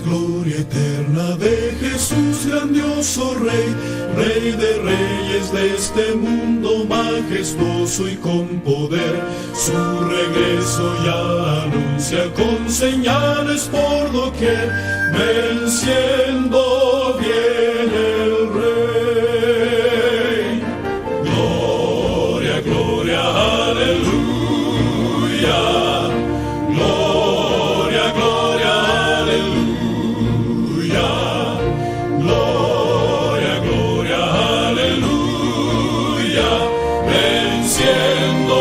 gloria eterna de Jesús, grandioso Rey, Rey de reyes de este mundo, majestuoso y con poder. Su regreso ya anuncia con señales por doquier, venciendo viene el Rey. Gloria, gloria, aleluya. Gloria, gloria, aleluya. Gloria, gloria, aleluya. Venciendo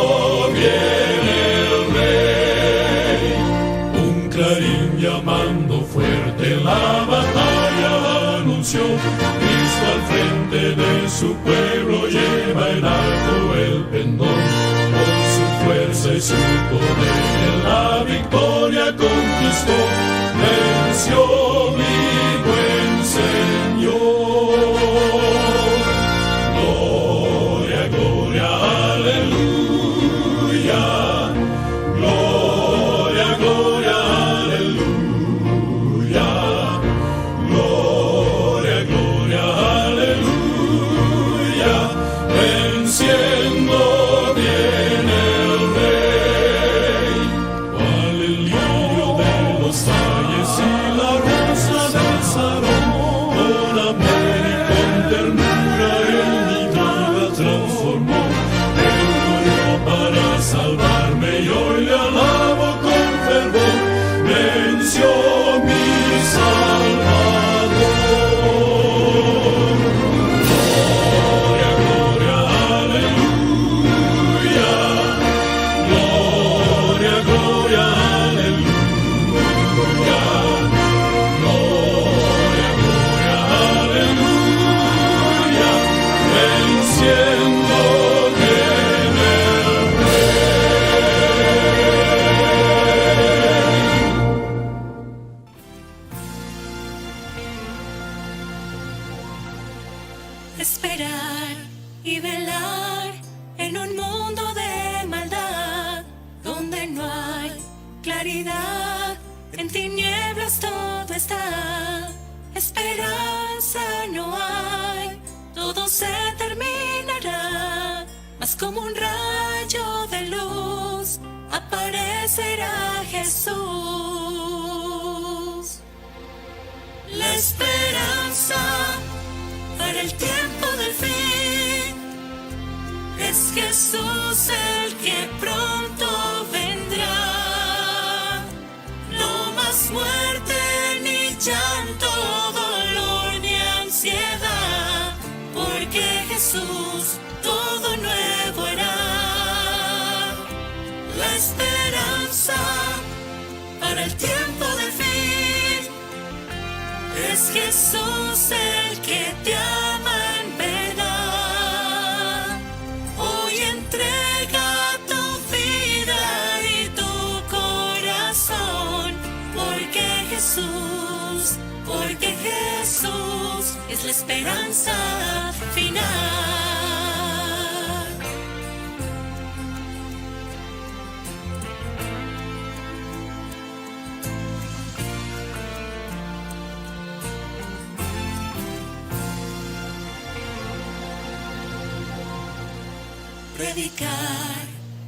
viene el Rey. Un clarín llamando fuerte la batalla anunció. Cristo al frente de su pueblo lleva en alto el pendón. Con su fuerza y su poder en la victoria conquistó. Venció mi buen Señor. Gloria, gloria, aleluya. Gloria, gloria, aleluya. Gloria, gloria, aleluya. Venciendo viene el Rey. Cual el lirio de los valles y la rosa del Sarón, con amor y con ternura en mi vida transformó. Él murió para salvarme y hoy le alabo con fervor. Venció mi Salvador. Gloria, gloria, aleluya. Gloria, gloria, aleluya. Gloria, gloria, aleluya. Venciendo viene el Esperar y velar en un mundo de maldad, donde no hay claridad, en tinieblas todo está. Esperanza no hay, todo se terminará, mas como un rayo de luz aparecerá Jesús. La esperanza para el tiempo del fin es Jesús el que pronto vendrá. No más muerte, ni llanto, dolor, ni ansiedad, porque Jesús todo nuevo hará. La esperanza para el tiempo del fin es Jesús el que te ama en verdad. Hoy entrega tu vida y tu corazón, porque Jesús es la esperanza final. Predicar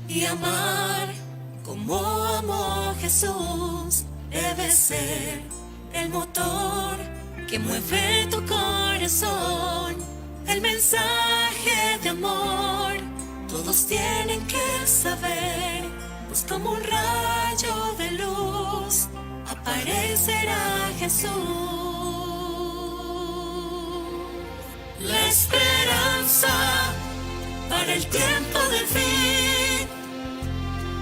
y amar como amó Jesús debe ser el motor que mueve tu corazón. El mensaje de amor todos tienen que saber, pues como un rayo de luz aparecerá Jesús. La esperanza para el tiempo del fin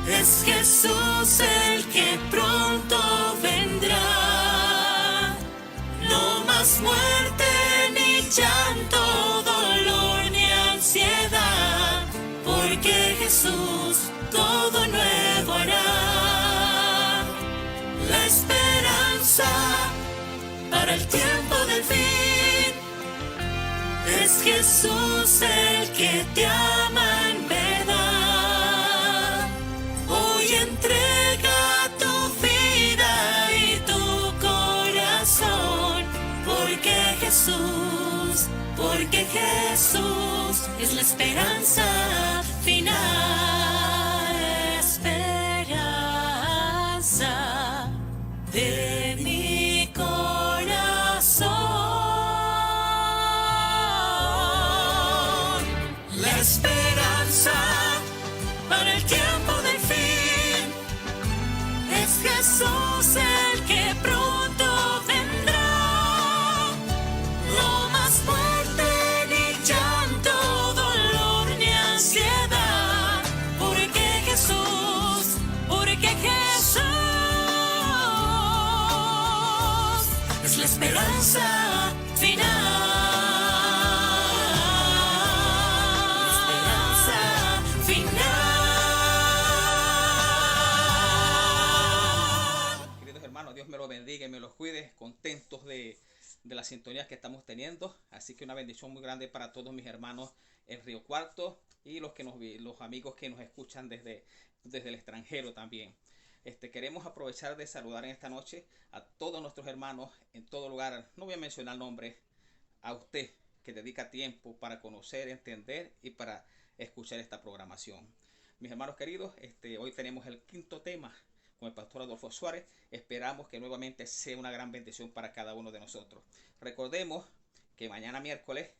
es Jesús el que pronto vendrá. No más muerte, ni llanto, dolor, ni ansiedad, porque Jesús todo nuevo hará. La esperanza para el tiempo del fin es Jesús el que te ama en verdad. Hoy entrega tu vida y tu corazón. la esperanza final, esperanza de mi corazón. La esperanza para el tiempo del fin es Jesús el que pronto vendrá. No más muerte, ni llanto, dolor, ni ansiedad, porque Jesús es la esperanza final. Dios me los bendiga y me los cuide, contentos de la sintonía que estamos teniendo. Así que una bendición muy grande para todos mis hermanos en Río Cuarto y los amigos que nos escuchan desde el extranjero también. Queremos aprovechar de saludar en esta noche a todos nuestros hermanos en todo lugar. No voy a mencionar nombres, a usted que dedica tiempo para conocer, entender y para escuchar esta programación. Mis hermanos queridos, hoy tenemos el quinto tema con el pastor Adolfo Suárez. Esperamos que nuevamente sea una gran bendición para cada uno de nosotros. Recordemos que mañana miércoles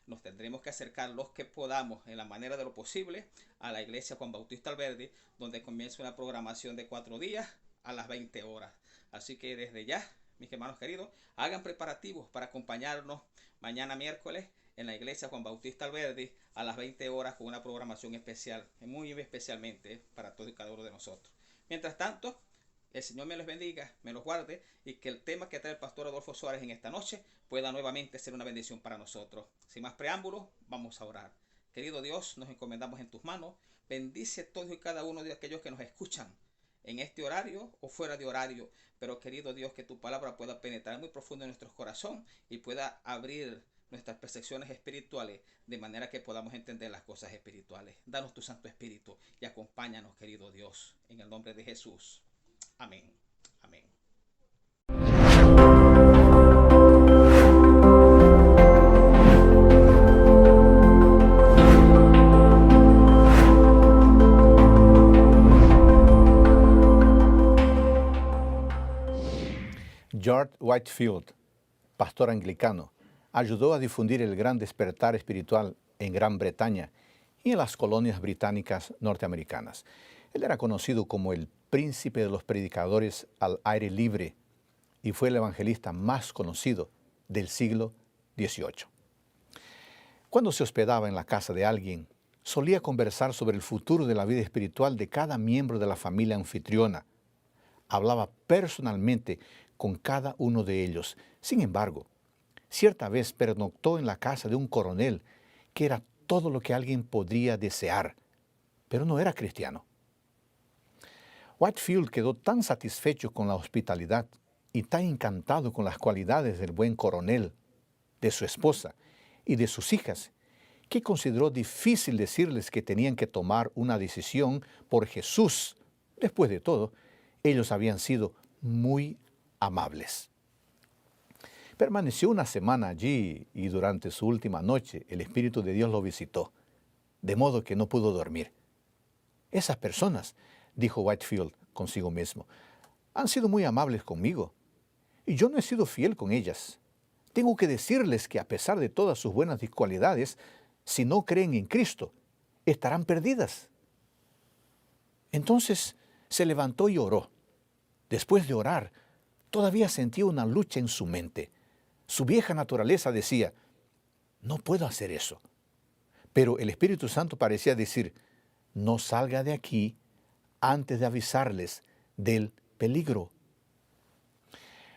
nos tendremos que acercar los que podamos en la manera de lo posible a la iglesia Juan Bautista Alberdi, donde comienza una programación de 4 días a las 20 horas. Así que desde ya, mis hermanos queridos, hagan preparativos para acompañarnos mañana miércoles en la iglesia Juan Bautista Alberdi a las 20 horas con una programación especial, muy especialmente para todos y cada uno de nosotros. Mientras tanto, el Señor me los bendiga, me los guarde y que el tema que trae el pastor Adolfo Suárez en esta noche pueda nuevamente ser una bendición para nosotros. Sin más preámbulos, vamos a orar. Querido Dios, nos encomendamos en tus manos. Bendice a todos y cada uno de aquellos que nos escuchan en este horario o fuera de horario. Pero querido Dios, que tu palabra pueda penetrar muy profundo en nuestro corazón y pueda abrir nuestras percepciones espirituales de manera que podamos entender las cosas espirituales. Danos tu Santo Espíritu y acompáñanos, querido Dios, en el nombre de Jesús. Amén. Amén. George Whitefield, pastor anglicano, ayudó a difundir el gran despertar espiritual en Gran Bretaña y en las colonias británicas norteamericanas. Él era conocido como el príncipe de los predicadores al aire libre y fue el evangelista más conocido del siglo XVIII. Cuando se hospedaba en la casa de alguien, solía conversar sobre el futuro de la vida espiritual de cada miembro de la familia anfitriona. Hablaba personalmente con cada uno de ellos. Sin embargo, cierta vez pernoctó en la casa de un coronel que era todo lo que alguien podría desear, pero no era cristiano. Whitefield quedó tan satisfecho con la hospitalidad y tan encantado con las cualidades del buen coronel, de su esposa y de sus hijas, que consideró difícil decirles que tenían que tomar una decisión por Jesús. Después de todo, ellos habían sido muy amables. Permaneció una semana allí y durante su última noche el Espíritu de Dios lo visitó, de modo que no pudo dormir. Esas personas, dijo Whitefield consigo mismo, han sido muy amables conmigo y yo no he sido fiel con ellas. Tengo que decirles que a pesar de todas sus buenas cualidades, si no creen en Cristo, estarán perdidas. Entonces se levantó y oró. Después de orar, todavía sentía una lucha en su mente. Su vieja naturaleza decía, no puedo hacer eso. Pero el Espíritu Santo parecía decir, no salga de aquí antes de avisarles del peligro.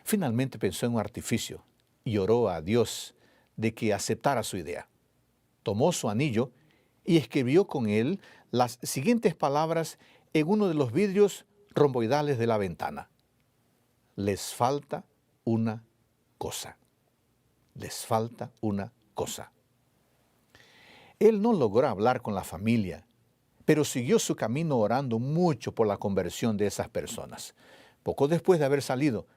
Finalmente pensó en un artificio y oró a Dios de que aceptara su idea. Tomó su anillo y escribió con él las siguientes palabras en uno de los vidrios romboidales de la ventana. Les falta una cosa. Les falta una cosa. Él no logró hablar con la familia, pero siguió su camino orando mucho por la conversión de esas personas. Poco después de haber salido,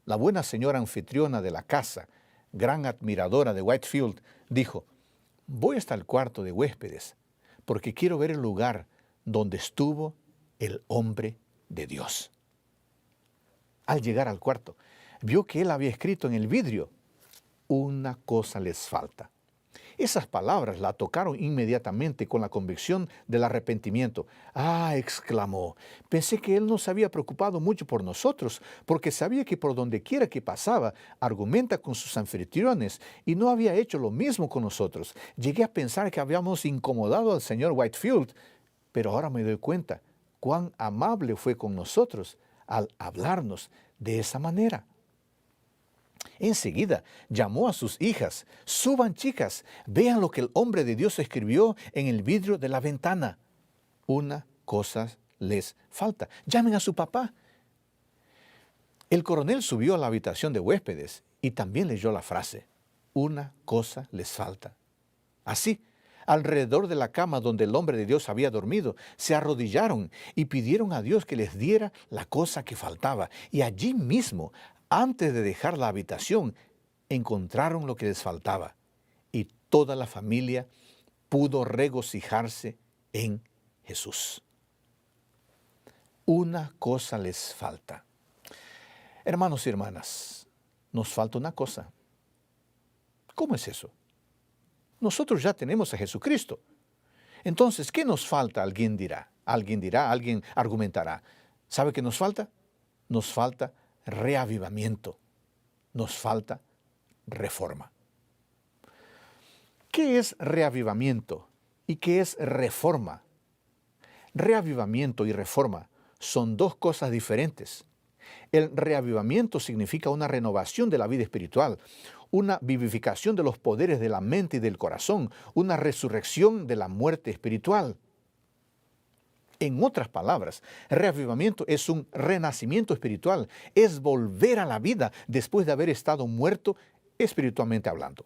la buena señora anfitriona de la casa, gran admiradora de Whitefield, dijo, voy hasta el cuarto de huéspedes, porque quiero ver el lugar donde estuvo el hombre de Dios. Al llegar al cuarto, vio que él había escrito en el vidrio: una cosa les falta. Esas palabras la tocaron inmediatamente con la convicción del arrepentimiento. ¡Ah!, exclamó, pensé que él no se había preocupado mucho por nosotros, porque sabía que por donde quiera que pasaba, argumenta con sus anfitriones, y no había hecho lo mismo con nosotros. Llegué a pensar que habíamos incomodado al señor Whitefield, pero ahora me doy cuenta cuán amable fue con nosotros al hablarnos de esa manera. Enseguida llamó a sus hijas: suban, chicas, vean lo que el hombre de Dios escribió en el vidrio de la ventana. Una cosa les falta. Llamen a su papá. El coronel subió a la habitación de huéspedes y también leyó la frase: una cosa les falta. Así, alrededor de la cama donde el hombre de Dios había dormido, se arrodillaron y pidieron a Dios que les diera la cosa que faltaba. Y allí mismo, antes de dejar la habitación, encontraron lo que les faltaba. Y toda la familia pudo regocijarse en Jesús. Una cosa les falta. Hermanos y hermanas, nos falta una cosa. ¿Cómo es eso? Nosotros ya tenemos a Jesucristo. Entonces, ¿qué nos falta? Alguien dirá, alguien argumentará. ¿Sabe qué nos falta? Nos falta reavivamiento. Nos falta reforma. ¿Qué es reavivamiento y qué es reforma? Reavivamiento y reforma son dos cosas diferentes. El reavivamiento significa una renovación de la vida espiritual, una vivificación de los poderes de la mente y del corazón, una resurrección de la muerte espiritual. En otras palabras, reavivamiento es un renacimiento espiritual, es volver a la vida después de haber estado muerto espiritualmente hablando.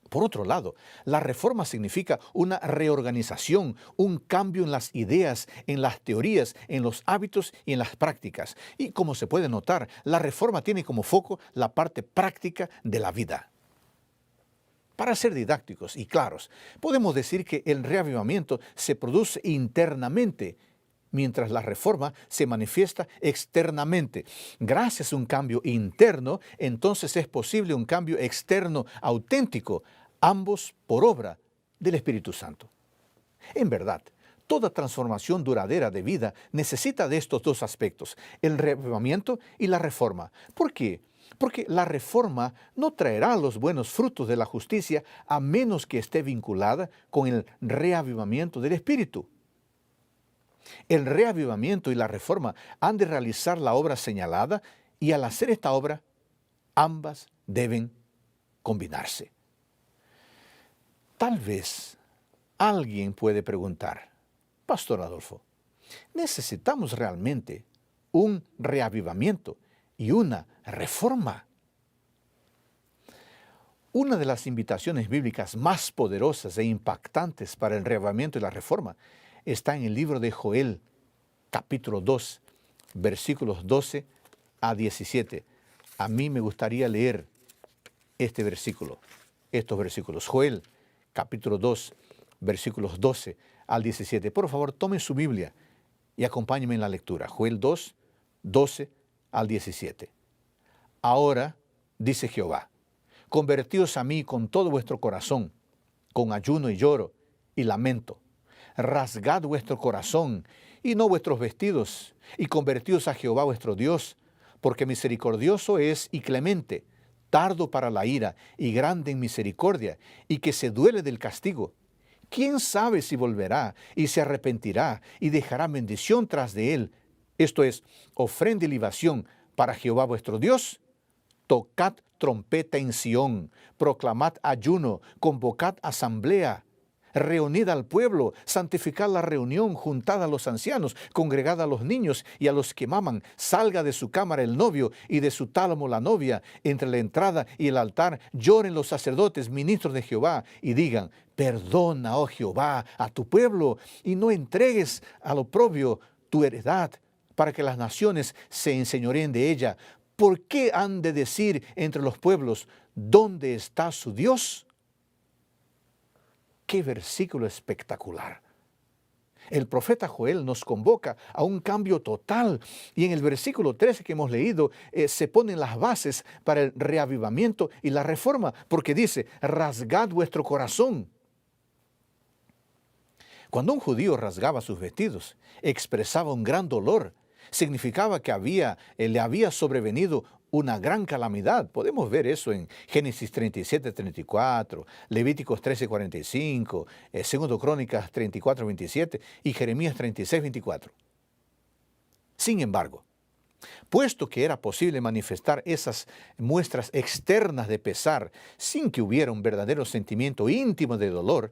Por otro lado, la reforma significa una reorganización, un cambio en las ideas, en las teorías, en los hábitos y en las prácticas. Y como se puede notar, la reforma tiene como foco la parte práctica de la vida. Para ser didácticos y claros, podemos decir que el reavivamiento se produce internamente, mientras la reforma se manifiesta externamente. Gracias a un cambio interno, entonces es posible un cambio externo auténtico, ambos por obra del Espíritu Santo. En verdad, toda transformación duradera de vida necesita de estos dos aspectos, el reavivamiento y la reforma. ¿Por qué? Porque la reforma no traerá los buenos frutos de la justicia a menos que esté vinculada con el reavivamiento del Espíritu. El reavivamiento y la reforma han de realizar la obra señalada y al hacer esta obra, ambas deben combinarse. Tal vez alguien puede preguntar: Pastor Adolfo, ¿necesitamos realmente un reavivamiento y una reforma? Una de las invitaciones bíblicas más poderosas e impactantes para el reavivamiento y la reforma está en el libro de Joel, capítulo 2, versículos 12 a 17. A mí me gustaría leer estos versículos. Joel, capítulo 2, versículos 12 al 17. Por favor, tomen su Biblia y acompáñenme en la lectura. Joel 2, 12 al 17. Ahora, dice Jehová, convertíos a mí con todo vuestro corazón, con ayuno y lloro y lamento. Rasgad vuestro corazón y no vuestros vestidos, y convertíos a Jehová vuestro Dios, porque misericordioso es y clemente, tardo para la ira y grande en misericordia, y que se duele del castigo. ¿Quién sabe si volverá y se arrepentirá y dejará bendición tras de él? Esto es, ofrenda y libación para Jehová vuestro Dios. Tocad trompeta en Sión, proclamad ayuno, convocad asamblea. Reunid al pueblo, santificad la reunión, juntad a los ancianos, congregad a los niños y a los que maman. Salga de su cámara el novio y de su tálamo la novia. Entre la entrada y el altar lloren los sacerdotes, ministros de Jehová, y digan: perdona, oh Jehová, a tu pueblo, y no entregues al oprobio tu heredad, para que las naciones se enseñoreen de ella. ¿Por qué han de decir entre los pueblos: ¿dónde está su Dios? ¡Qué versículo espectacular! El profeta Joel nos convoca a un cambio total y en el versículo 13 que hemos leído se ponen las bases para el reavivamiento y la reforma, porque dice, rasgad vuestro corazón. Cuando un judío rasgaba sus vestidos, expresaba un gran dolor, significaba que le había sobrevenido una gran calamidad. Podemos ver eso en Génesis 37:34, Levíticos 13:45, 2 Crónicas 34:27 y Jeremías 36:24. Sin embargo, puesto que era posible manifestar esas muestras externas de pesar sin que hubiera un verdadero sentimiento íntimo de dolor,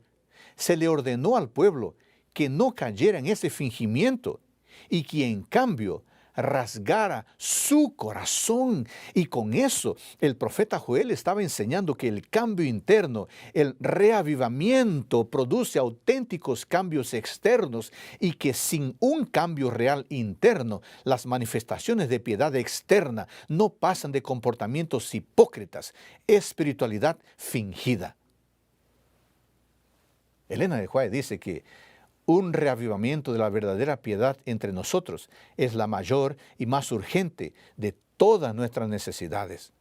se le ordenó al pueblo que no cayera en ese fingimiento y que en cambio rasgara su corazón. Y con eso el profeta Joel estaba enseñando que el cambio interno, el reavivamiento, produce auténticos cambios externos y que sin un cambio real interno, las manifestaciones de piedad externa no pasan de comportamientos hipócritas, espiritualidad fingida. Elena de White dice que un reavivamiento de la verdadera piedad entre nosotros es la mayor y más urgente de todas nuestras necesidades.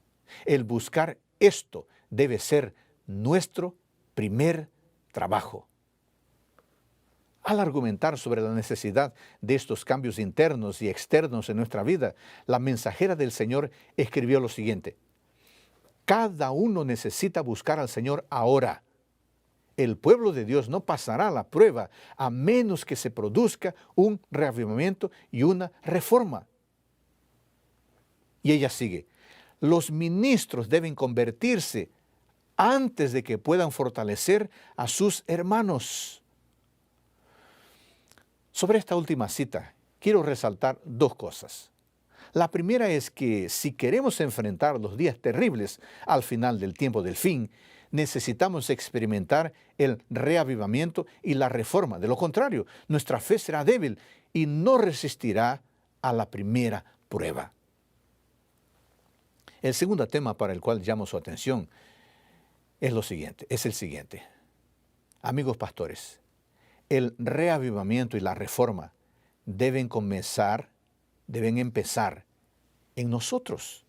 El buscar esto debe ser nuestro primer trabajo. Al argumentar sobre la necesidad de estos cambios internos y externos en nuestra vida, la mensajera del Señor escribió lo siguiente: cada uno necesita buscar al Señor ahora. El pueblo de Dios no pasará la prueba a menos que se produzca un reavivamiento y una reforma. Y ella sigue: los ministros deben convertirse antes de que puedan fortalecer a sus hermanos. Sobre esta última cita, quiero resaltar dos cosas. La primera es que si queremos enfrentar los días terribles al final del tiempo del fin, necesitamos experimentar el reavivamiento y la reforma. De lo contrario, nuestra fe será débil y no resistirá a la primera prueba. El segundo tema para el cual llamo su atención es el siguiente. Amigos pastores, el reavivamiento y la reforma deben empezar en nosotros.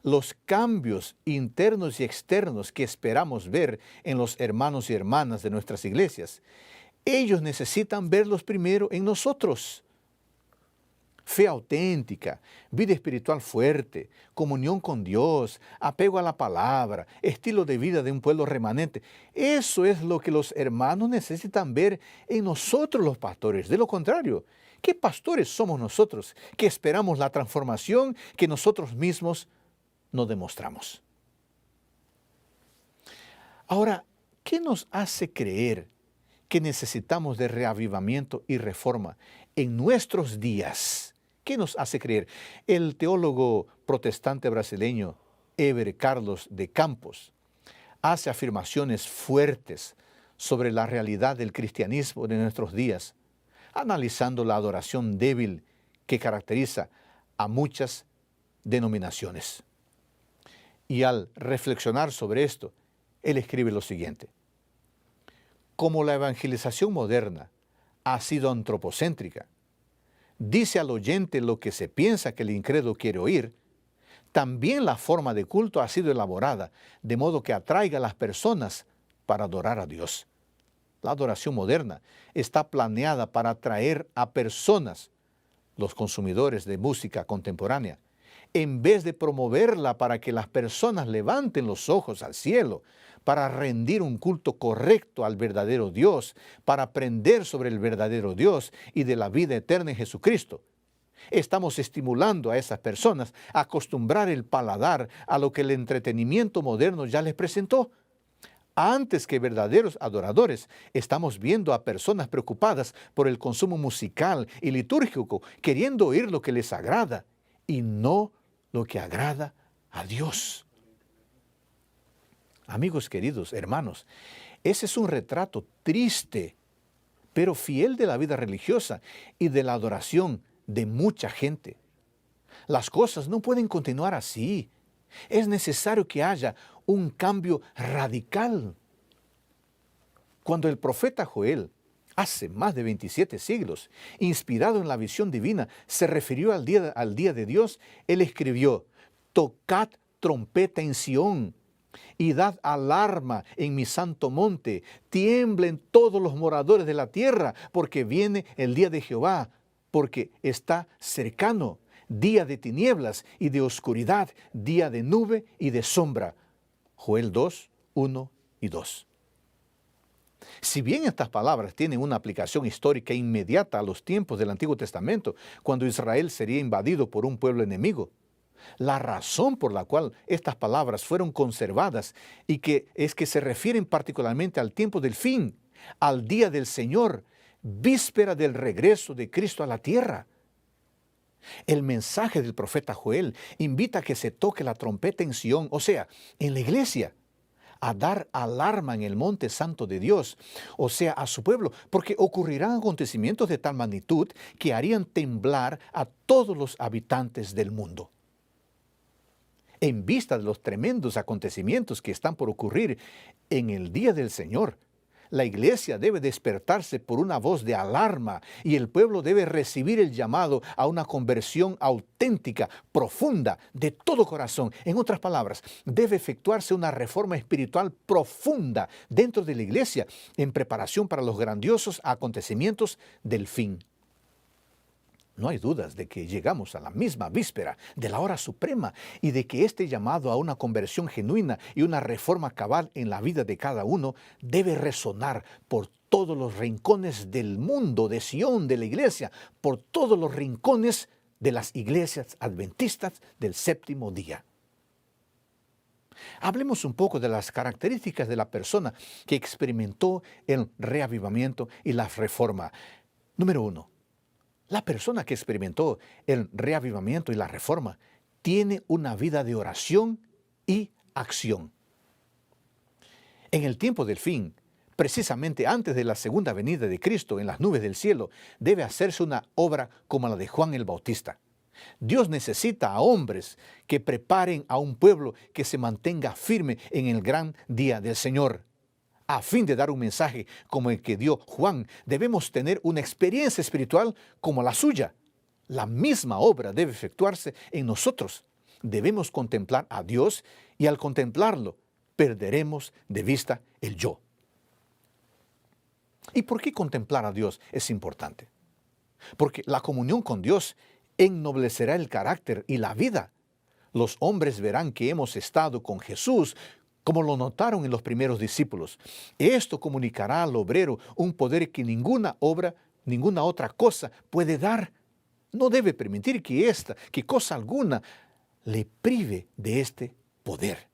Los cambios internos y externos que esperamos ver en los hermanos y hermanas de nuestras iglesias, ellos necesitan verlos primero en nosotros. Fe auténtica, vida espiritual fuerte, comunión con Dios, apego a la palabra, estilo de vida de un pueblo remanente. Eso es lo que los hermanos necesitan ver en nosotros los pastores. De lo contrario, ¿qué pastores somos nosotros que esperamos la transformación que nosotros mismos no demostramos? Ahora, ¿qué nos hace creer que necesitamos de reavivamiento y reforma en nuestros días? ¿Qué nos hace creer? El teólogo protestante brasileño Heber Carlos de Campos hace afirmaciones fuertes sobre la realidad del cristianismo de nuestros días, analizando la adoración débil que caracteriza a muchas denominaciones. Y al reflexionar sobre esto, él escribe lo siguiente: como la evangelización moderna ha sido antropocéntrica, dice al oyente lo que se piensa que el incrédulo quiere oír, también la forma de culto ha sido elaborada de modo que atraiga a las personas para adorar a Dios. La adoración moderna está planeada para atraer a personas, los consumidores de música contemporánea, en vez de promoverla para que las personas levanten los ojos al cielo, para rendir un culto correcto al verdadero Dios, para aprender sobre el verdadero Dios y de la vida eterna en Jesucristo. Estamos estimulando a esas personas a acostumbrar el paladar a lo que el entretenimiento moderno ya les presentó. Antes que verdaderos adoradores, estamos viendo a personas preocupadas por el consumo musical y litúrgico, queriendo oír lo que les agrada y no lo que agrada a Dios. Amigos queridos, hermanos, ese es un retrato triste, pero fiel de la vida religiosa y de la adoración de mucha gente. Las cosas no pueden continuar así. Es necesario que haya un cambio radical. Cuando el profeta Joel, hace más de 27 siglos, inspirado en la visión divina, se refirió al día de Dios, él escribió: tocad trompeta en Sión y dad alarma en mi santo monte, tiemblen todos los moradores de la tierra, porque viene el día de Jehová, porque está cercano, día de tinieblas y de oscuridad, día de nube y de sombra. Joel 2, 1 y 2. Si bien estas palabras tienen una aplicación histórica inmediata a los tiempos del Antiguo Testamento, cuando Israel sería invadido por un pueblo enemigo, la razón por la cual estas palabras fueron conservadas es que se refieren particularmente al tiempo del fin, al día del Señor, víspera del regreso de Cristo a la tierra. El mensaje del profeta Joel invita a que se toque la trompeta en Sión, o sea, en la iglesia, a dar alarma en el monte santo de Dios, o sea, a su pueblo, porque ocurrirán acontecimientos de tal magnitud que harían temblar a todos los habitantes del mundo. En vista de los tremendos acontecimientos que están por ocurrir en el día del Señor, la iglesia debe despertarse por una voz de alarma y el pueblo debe recibir el llamado a una conversión auténtica, profunda, de todo corazón. En otras palabras, debe efectuarse una reforma espiritual profunda dentro de la iglesia en preparación para los grandiosos acontecimientos del fin. No hay dudas de que llegamos a la misma víspera de la hora suprema y de que este llamado a una conversión genuina y una reforma cabal en la vida de cada uno debe resonar por todos los rincones del mundo, de Sión, de la iglesia, por todos los rincones de las iglesias adventistas del séptimo día. Hablemos un poco de las características de la persona que experimentó el reavivamiento y la reforma. Número 1. La persona que experimentó el reavivamiento y la reforma tiene una vida de oración y acción. En el tiempo del fin, precisamente antes de la segunda venida de Cristo en las nubes del cielo, debe hacerse una obra como la de Juan el Bautista. Dios necesita a hombres que preparen a un pueblo que se mantenga firme en el gran día del Señor. A fin de dar un mensaje como el que dio Juan, debemos tener una experiencia espiritual como la suya. La misma obra debe efectuarse en nosotros. Debemos contemplar a Dios y al contemplarlo, perderemos de vista el yo. ¿Y por qué contemplar a Dios es importante? Porque la comunión con Dios ennoblecerá el carácter y la vida. Los hombres verán que hemos estado con Jesús, como lo notaron en los primeros discípulos. Esto comunicará al obrero un poder que ninguna obra, ninguna otra cosa puede dar. No debe permitir que cosa alguna le prive de este poder.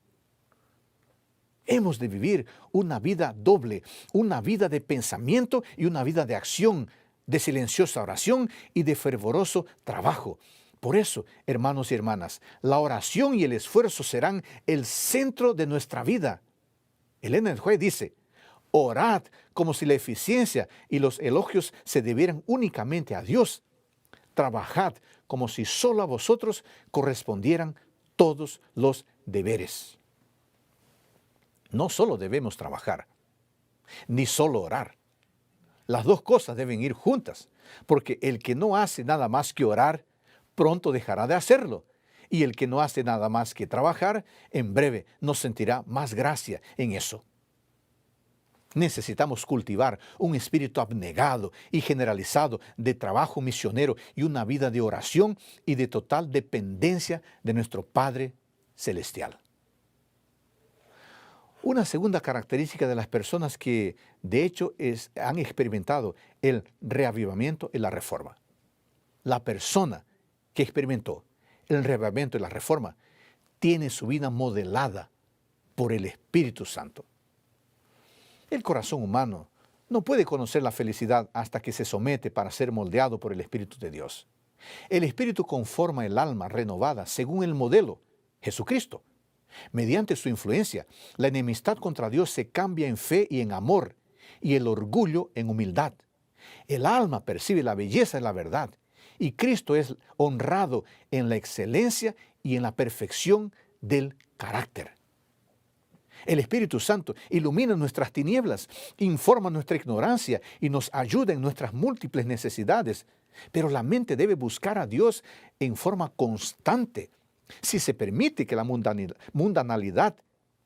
Hemos de vivir una vida doble, una vida de pensamiento y una vida de acción, de silenciosa oración y de fervoroso trabajo. Por eso, hermanos y hermanas, la oración y el esfuerzo serán el centro de nuestra vida. Ellen White dice: orad como si la eficiencia y los elogios se debieran únicamente a Dios. Trabajad como si solo a vosotros correspondieran todos los deberes. No solo debemos trabajar, ni solo orar. Las dos cosas deben ir juntas, porque el que no hace nada más que orar, pronto dejará de hacerlo. Y el que no hace nada más que trabajar, en breve no sentirá más gracia en eso. Necesitamos cultivar un espíritu abnegado y generalizado de trabajo misionero y una vida de oración y de total dependencia de nuestro Padre Celestial. Una segunda característica de las personas que, de hecho, han experimentado el reavivamiento y la reforma. La persona que experimentó el reavivamiento y la reforma tiene su vida modelada por el Espíritu Santo. El corazón humano no puede conocer la felicidad hasta que se somete para ser moldeado por el Espíritu de Dios. El Espíritu conforma el alma renovada según el modelo, Jesucristo. Mediante su influencia, la enemistad contra Dios se cambia en fe y en amor, y el orgullo en humildad. El alma percibe la belleza de la verdad, y Cristo es honrado en la excelencia y en la perfección del carácter. El Espíritu Santo ilumina nuestras tinieblas, informa nuestra ignorancia y nos ayuda en nuestras múltiples necesidades. Pero la mente debe buscar a Dios en forma constante. Si se permite que la mundanalidad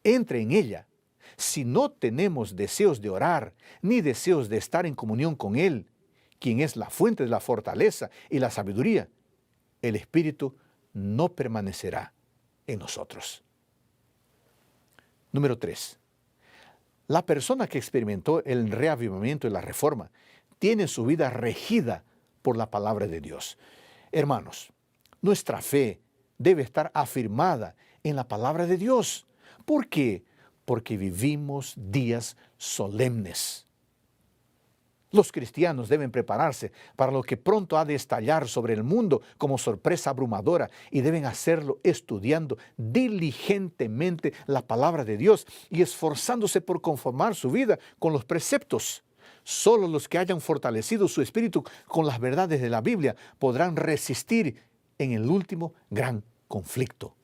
entre en ella, si no tenemos deseos de orar, ni deseos de estar en comunión con Él, quien es la fuente de la fortaleza y la sabiduría, el Espíritu no permanecerá en nosotros. Número 3. La persona que experimentó el reavivamiento y la reforma tiene su vida regida por la palabra de Dios. Hermanos, nuestra fe debe estar afirmada en la palabra de Dios. ¿Por qué? Porque vivimos días solemnes. Los cristianos deben prepararse para lo que pronto ha de estallar sobre el mundo como sorpresa abrumadora y deben hacerlo estudiando diligentemente la palabra de Dios y esforzándose por conformar su vida con los preceptos. Solo los que hayan fortalecido su espíritu con las verdades de la Biblia podrán resistir en el último gran conflicto.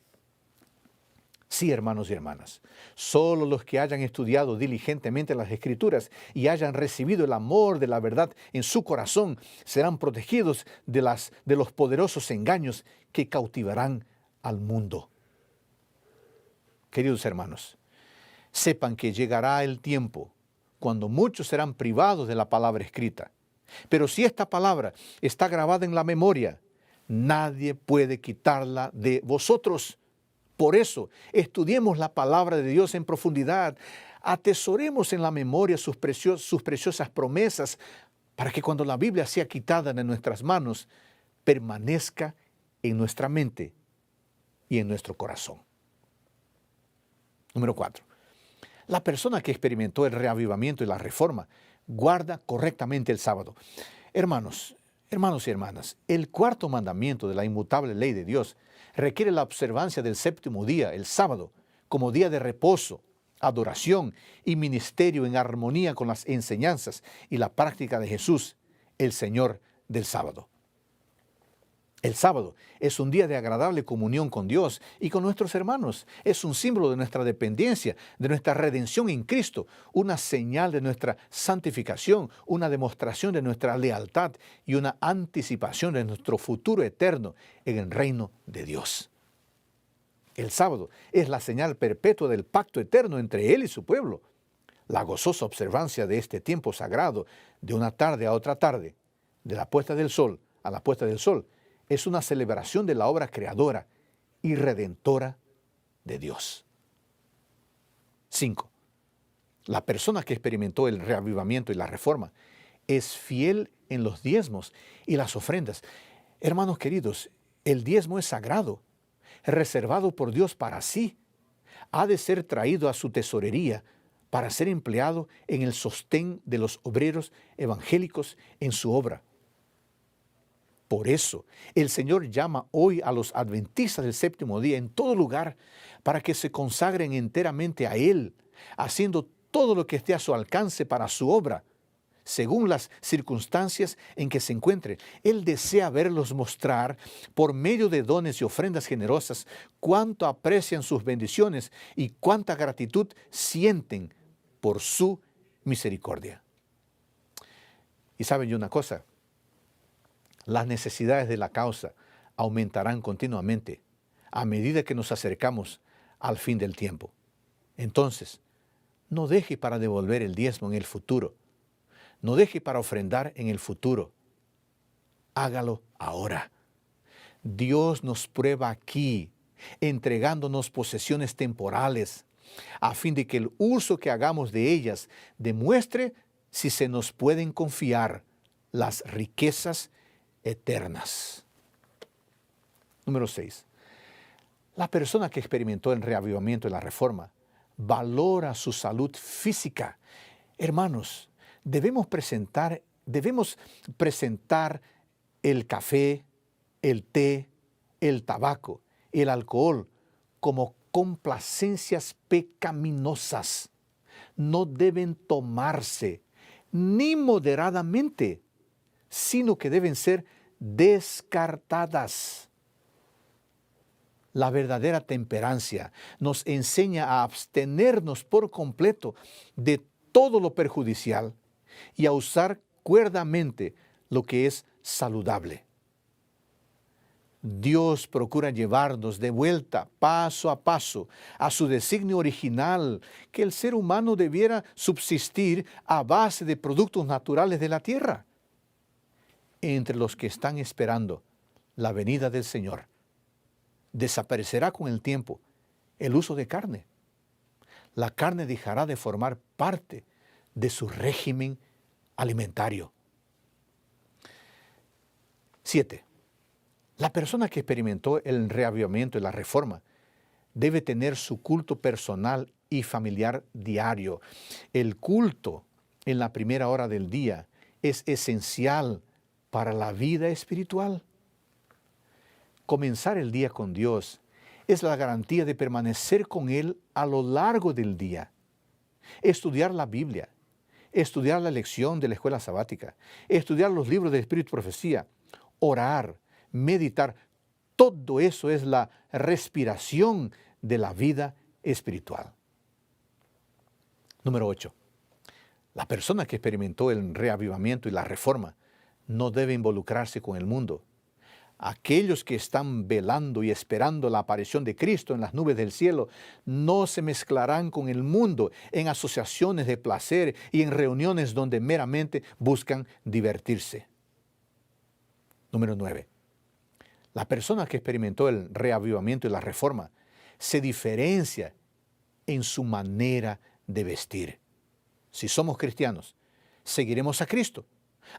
Sí, hermanos y hermanas, solo los que hayan estudiado diligentemente las Escrituras y hayan recibido el amor de la verdad en su corazón serán protegidos de los poderosos engaños que cautivarán al mundo. Queridos hermanos, sepan que llegará el tiempo cuando muchos serán privados de la palabra escrita. Pero si esta palabra está grabada en la memoria, nadie puede quitarla de vosotros. Por eso, estudiemos la palabra de Dios en profundidad, atesoremos en la memoria sus preciosas promesas, para que cuando la Biblia sea quitada de nuestras manos, permanezca en nuestra mente y en nuestro corazón. Número 4. La persona que experimentó el reavivamiento y la reforma guarda correctamente el sábado. Hermanos y hermanas, el cuarto mandamiento de la inmutable ley de Dios requiere la observancia del séptimo día, el sábado, como día de reposo, adoración y ministerio en armonía con las enseñanzas y la práctica de Jesús, el Señor del sábado. El sábado es un día de agradable comunión con Dios y con nuestros hermanos. Es un símbolo de nuestra dependencia, de nuestra redención en Cristo, una señal de nuestra santificación, una demostración de nuestra lealtad y una anticipación de nuestro futuro eterno en el reino de Dios. El sábado es la señal perpetua del pacto eterno entre Él y su pueblo. La gozosa observancia de este tiempo sagrado, de una tarde a otra tarde, de la puesta del sol a la puesta del sol, es una celebración de la obra creadora y redentora de Dios. 5. La persona que experimentó el reavivamiento y la reforma es fiel en los diezmos y las ofrendas. Hermanos queridos, el diezmo es sagrado, reservado por Dios para sí. Ha de ser traído a su tesorería para ser empleado en el sostén de los obreros evangélicos en su obra. Por eso, el Señor llama hoy a los adventistas del séptimo día en todo lugar para que se consagren enteramente a Él, haciendo todo lo que esté a su alcance para su obra, según las circunstancias en que se encuentren. Él desea verlos mostrar, por medio de dones y ofrendas generosas, cuánto aprecian sus bendiciones y cuánta gratitud sienten por su misericordia. Y saben una cosa, las necesidades de la causa aumentarán continuamente a medida que nos acercamos al fin del tiempo. Entonces, no deje para devolver el diezmo en el futuro. No deje para ofrendar en el futuro. Hágalo ahora. Dios nos prueba aquí, entregándonos posesiones temporales, a fin de que el uso que hagamos de ellas demuestre si se nos pueden confiar las riquezas eternas. Número 6. La persona que experimentó el reavivamiento y la reforma valora su salud física. Hermanos, debemos presentar el café, el té, el tabaco y el alcohol como complacencias pecaminosas. No deben tomarse ni moderadamente, sino que deben ser descartadas. La verdadera temperancia nos enseña a abstenernos por completo de todo lo perjudicial y a usar cuerdamente lo que es saludable. Dios procura llevarnos de vuelta, paso a paso, a su designio original, que el ser humano debiera subsistir a base de productos naturales de la tierra. Entre los que están esperando la venida del Señor, desaparecerá con el tiempo el uso de carne. La carne dejará de formar parte de su régimen alimentario. 7. La persona que experimentó el reavivamiento y la reforma debe tener su culto personal y familiar diario. El culto en la primera hora del día es esencial para la vida espiritual. Comenzar el día con Dios es la garantía de permanecer con Él a lo largo del día. Estudiar la Biblia, estudiar la lección de la escuela sabática, estudiar los libros del Espíritu y Profecía, orar, meditar, todo eso es la respiración de la vida espiritual. Número 8. La persona que experimentó el reavivamiento y la reforma no debe involucrarse con el mundo. Aquellos que están velando y esperando la aparición de Cristo en las nubes del cielo no se mezclarán con el mundo en asociaciones de placer y en reuniones donde meramente buscan divertirse. Número 9. La persona que experimentó el reavivamiento y la reforma se diferencia en su manera de vestir. Si somos cristianos, seguiremos a Cristo,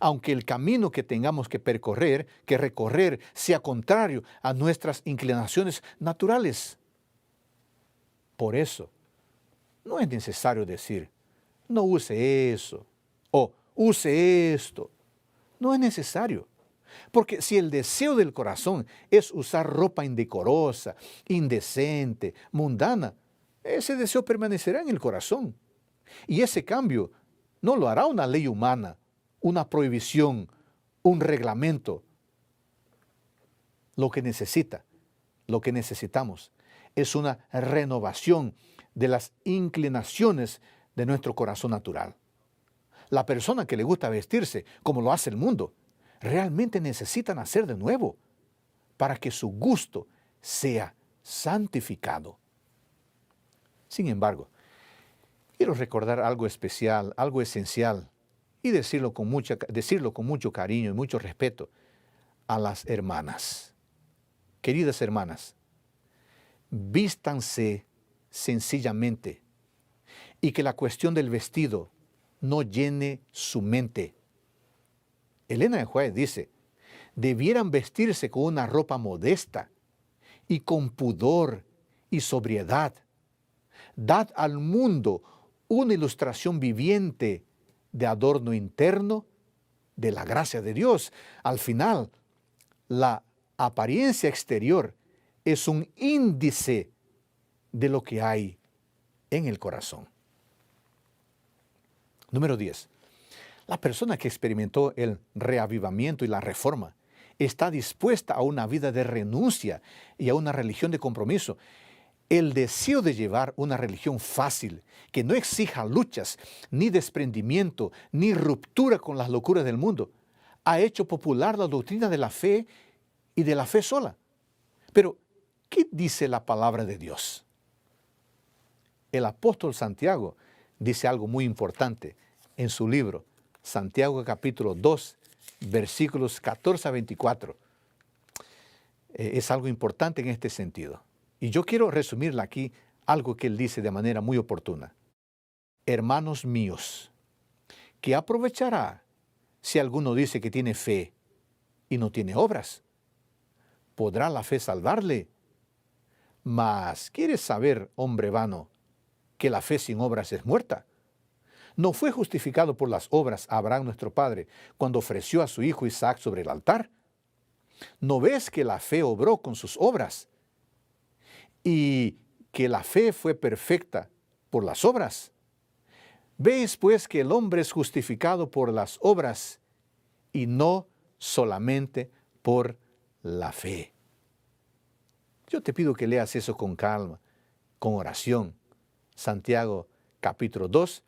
aunque el camino que tengamos que recorrer sea contrario a nuestras inclinaciones naturales. Por eso, no es necesario decir, no use eso, o use esto. No es necesario. Porque si el deseo del corazón es usar ropa indecorosa, indecente, mundana, ese deseo permanecerá en el corazón. Y ese cambio no lo hará una ley humana, una prohibición, un reglamento. Lo que necesitamos es una renovación de las inclinaciones de nuestro corazón natural. La persona que le gusta vestirse como lo hace el mundo, realmente necesita nacer de nuevo para que su gusto sea santificado. Sin embargo, quiero recordar algo especial, algo esencial, y decirlo con mucho cariño y mucho respeto a las hermanas. Queridas hermanas, vístanse sencillamente y que la cuestión del vestido no llene su mente. Elena de White dice, debieran vestirse con una ropa modesta y con pudor y sobriedad. Dad al mundo una ilustración viviente de adorno interno de la gracia de Dios. Al final, la apariencia exterior es un índice de lo que hay en el corazón. Número 10. La persona que experimentó el reavivamiento y la reforma está dispuesta a una vida de renuncia y a una religión de compromiso. El deseo de llevar una religión fácil, que no exija luchas, ni desprendimiento, ni ruptura con las locuras del mundo, ha hecho popular la doctrina de la fe y de la fe sola. Pero, ¿qué dice la palabra de Dios? El apóstol Santiago dice algo muy importante en su libro, Santiago capítulo 2, versículos 14 a 24. Es algo importante en este sentido. Y yo quiero resumirle aquí algo que él dice de manera muy oportuna. Hermanos míos, ¿qué aprovechará si alguno dice que tiene fe y no tiene obras? ¿Podrá la fe salvarle? Mas, ¿quieres saber, hombre vano, que la fe sin obras es muerta? ¿No fue justificado por las obras Abraham nuestro padre cuando ofreció a su hijo Isaac sobre el altar? ¿No ves que la fe obró con sus obras? Y que la fe fue perfecta por las obras. ¿Veis pues que el hombre es justificado por las obras y no solamente por la fe? Yo te pido que leas eso con calma, con oración. Santiago capítulo 2,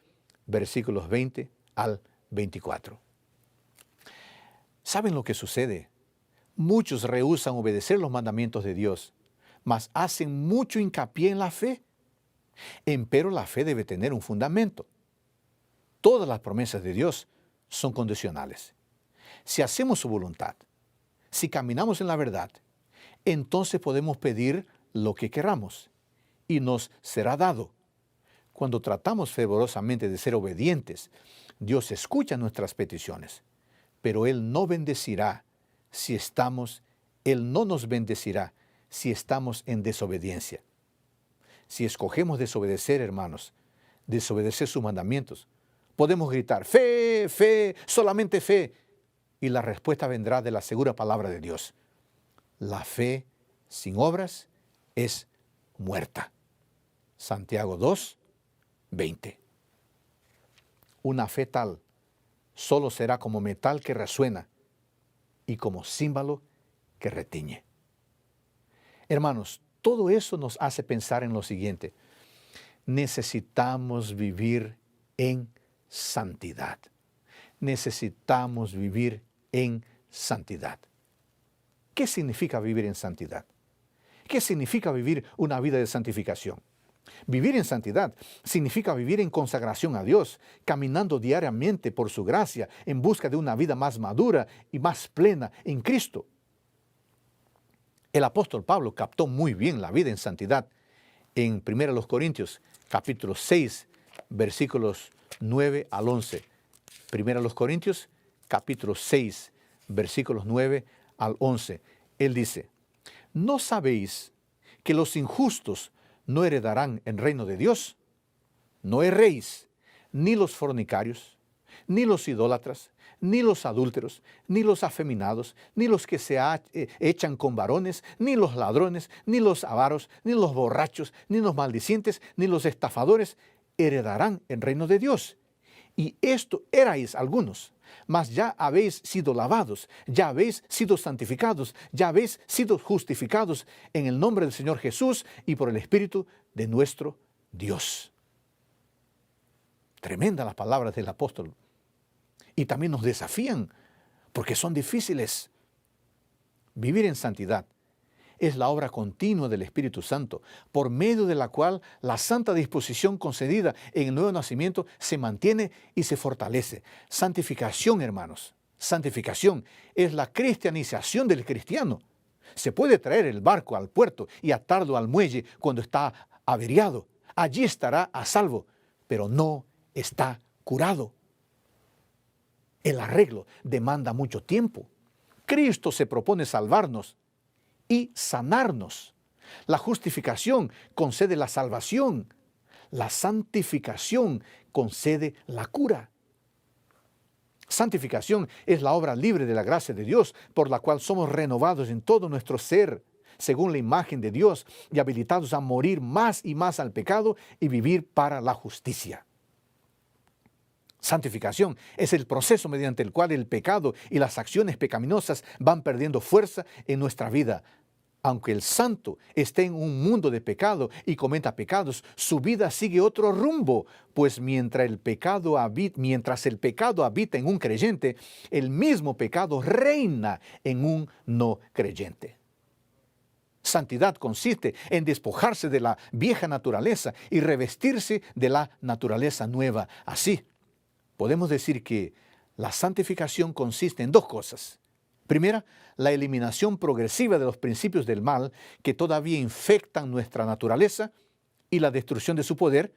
versículos 20 al 24. ¿Saben lo que sucede? Muchos rehúsan obedecer los mandamientos de Dios, mas hacen mucho hincapié en la fe. Empero la fe debe tener un fundamento. Todas las promesas de Dios son condicionales. Si hacemos su voluntad, si caminamos en la verdad, entonces podemos pedir lo que queramos y nos será dado. Cuando tratamos fervorosamente de ser obedientes, Dios escucha nuestras peticiones, pero Él no bendecirá si Él no nos bendecirá si estamos en desobediencia. Si escogemos desobedecer, hermanos, desobedecer sus mandamientos, podemos gritar, fe, fe, solamente fe, y la respuesta vendrá de la segura palabra de Dios. La fe sin obras es muerta. Santiago 2, 20. Una fe tal solo será como metal que resuena y como címbalo que retiñe. Hermanos, todo eso nos hace pensar en lo siguiente. Necesitamos vivir en santidad. Necesitamos vivir en santidad. ¿Qué significa vivir en santidad? ¿Qué significa vivir una vida de santificación? Vivir en santidad significa vivir en consagración a Dios, caminando diariamente por su gracia en busca de una vida más madura y más plena en Cristo. El apóstol Pablo captó muy bien la vida en santidad en 1 Corintios, capítulo 6, versículos 9 al 11. 1 Corintios, capítulo 6, versículos 9 al 11. Él dice, ¿no sabéis que los injustos no heredarán el reino de Dios? No erréis, ni los fornicarios, ni los idólatras, ni los adúlteros, ni los afeminados, ni los que se echan con varones, ni los ladrones, ni los avaros, ni los borrachos, ni los maldicientes, ni los estafadores heredarán el reino de Dios. Y esto erais algunos, mas ya habéis sido lavados, ya habéis sido santificados, ya habéis sido justificados en el nombre del Señor Jesús y por el Espíritu de nuestro Dios. Tremenda las palabras del apóstol. Y también nos desafían, porque son difíciles. Vivir en santidad es la obra continua del Espíritu Santo, por medio de la cual la santa disposición concedida en el nuevo nacimiento se mantiene y se fortalece. Santificación, hermanos, santificación es la cristianización del cristiano. Se puede traer el barco al puerto y atarlo al muelle cuando está averiado. Allí estará a salvo, pero no está curado. El arreglo demanda mucho tiempo. Cristo se propone salvarnos y sanarnos. La justificación concede la salvación. La santificación concede la cura. Santificación es la obra libre de la gracia de Dios por la cual somos renovados en todo nuestro ser, según la imagen de Dios, y habilitados a morir más y más al pecado y vivir para la justicia. Santificación es el proceso mediante el cual el pecado y las acciones pecaminosas van perdiendo fuerza en nuestra vida. Aunque el santo esté en un mundo de pecado y cometa pecados, su vida sigue otro rumbo, pues mientras el pecado habita en un creyente, el mismo pecado reina en un no creyente. Santidad consiste en despojarse de la vieja naturaleza y revestirse de la naturaleza nueva. Así, podemos decir que la santificación consiste en dos cosas. Primera, la eliminación progresiva de los principios del mal que todavía infectan nuestra naturaleza y la destrucción de su poder.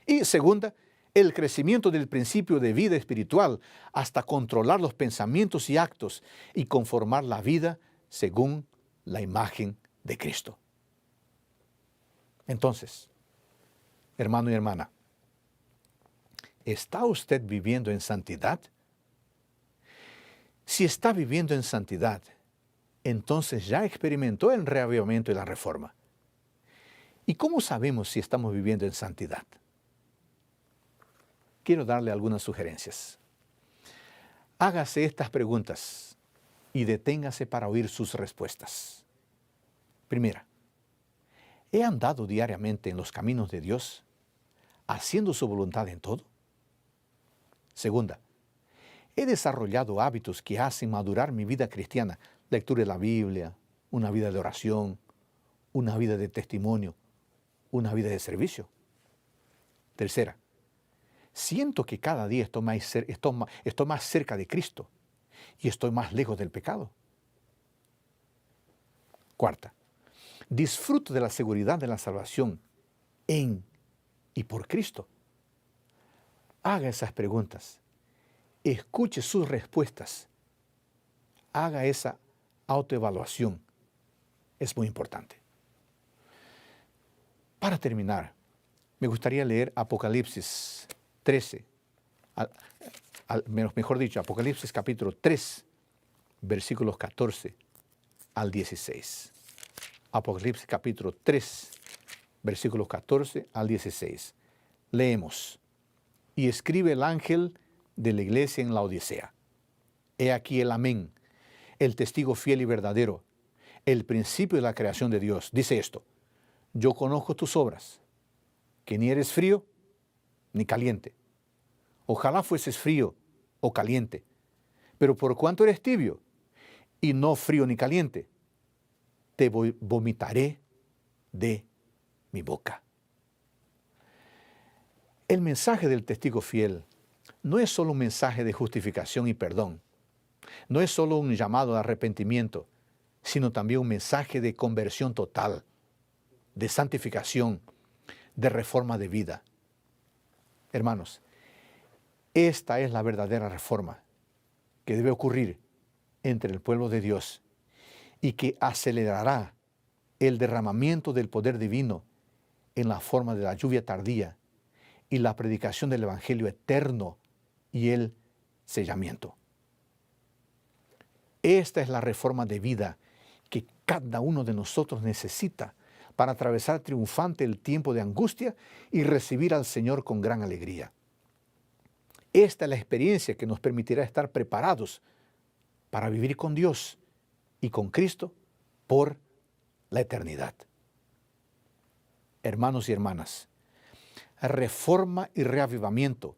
Y segunda, el crecimiento del principio de vida espiritual hasta controlar los pensamientos y actos y conformar la vida según la imagen de Cristo. Entonces, hermano y hermana, ¿está usted viviendo en santidad? Si está viviendo en santidad, entonces ya experimentó el reavivamiento y la reforma. ¿Y cómo sabemos si estamos viviendo en santidad? Quiero darle algunas sugerencias. Hágase estas preguntas y deténgase para oír sus respuestas. Primera, ¿He andado diariamente en los caminos de Dios, haciendo su voluntad en todo? Segunda, ¿he desarrollado hábitos que hacen madurar mi vida cristiana? Lectura de la Biblia, una vida de oración, una vida de testimonio, una vida de servicio. Tercera, siento que cada día estoy más cerca de Cristo y estoy más lejos del pecado. Cuarta, disfruto de la seguridad de la salvación en y por Cristo. Haga esas preguntas, escuche sus respuestas, haga esa autoevaluación. Es muy importante. Para terminar, me gustaría leer Apocalipsis 13, mejor dicho, Apocalipsis capítulo 3, versículos 14 al 16. Apocalipsis capítulo 3, versículos 14 al 16. Leemos. Y escribe el ángel de la iglesia en la Odisea. He aquí el amén, el testigo fiel y verdadero, el principio de la creación de Dios. Dice esto: yo conozco tus obras, que ni eres frío ni caliente. Ojalá fueses frío o caliente, pero por cuanto eres tibio y no frío ni caliente, te vomitaré de mi boca. El mensaje del testigo fiel no es solo un mensaje de justificación y perdón, no es solo un llamado de arrepentimiento, sino también un mensaje de conversión total, de santificación, de reforma de vida. Hermanos, esta es la verdadera reforma que debe ocurrir entre el pueblo de Dios y que acelerará el derramamiento del poder divino en la forma de la lluvia tardía y la predicación del Evangelio eterno y el sellamiento. Esta es la reforma de vida que cada uno de nosotros necesita para atravesar triunfante el tiempo de angustia y recibir al Señor con gran alegría. Esta es la experiencia que nos permitirá estar preparados para vivir con Dios y con Cristo por la eternidad. Hermanos y hermanas, reforma y reavivamiento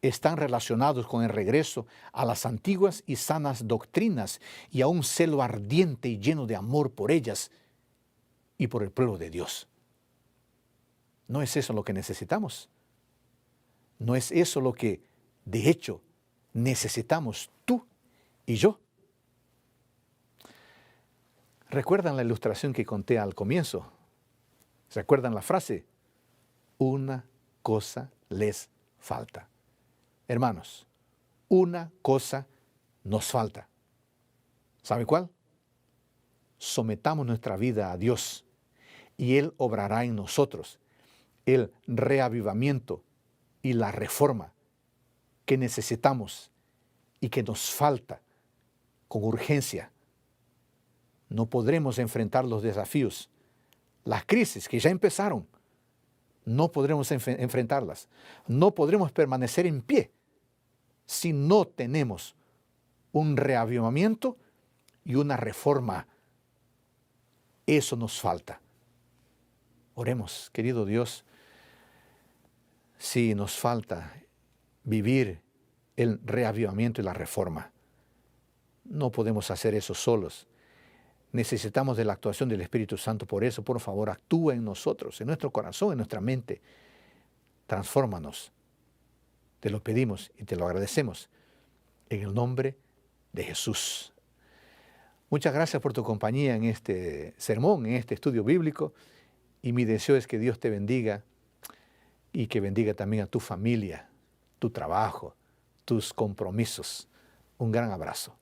están relacionados con el regreso a las antiguas y sanas doctrinas y a un celo ardiente y lleno de amor por ellas y por el pueblo de Dios. ¿No es eso lo que necesitamos? ¿No es eso lo que, de hecho, necesitamos tú y yo? ¿Recuerdan la ilustración que conté al comienzo? ¿Recuerdan la frase? Una cosa les falta. Hermanos, una cosa nos falta. ¿Sabe cuál? Sometamos nuestra vida a Dios y Él obrará en nosotros el reavivamiento y la reforma que necesitamos y que nos falta con urgencia. No podremos enfrentar los desafíos, las crisis que ya empezaron. No podremos enfrentarlas. No podremos permanecer en pie si no tenemos un reavivamiento y una reforma. Eso nos falta. Oremos, querido Dios, si nos falta vivir el reavivamiento y la reforma. No podemos hacer eso solos. Necesitamos de la actuación del Espíritu Santo. Por eso, por favor, actúa en nosotros, en nuestro corazón, en nuestra mente. Transfórmanos. Te lo pedimos y te lo agradecemos en el nombre de Jesús. Muchas gracias por tu compañía en este sermón, en este estudio bíblico. Y mi deseo es que Dios te bendiga y que bendiga también a tu familia, tu trabajo, tus compromisos. Un gran abrazo.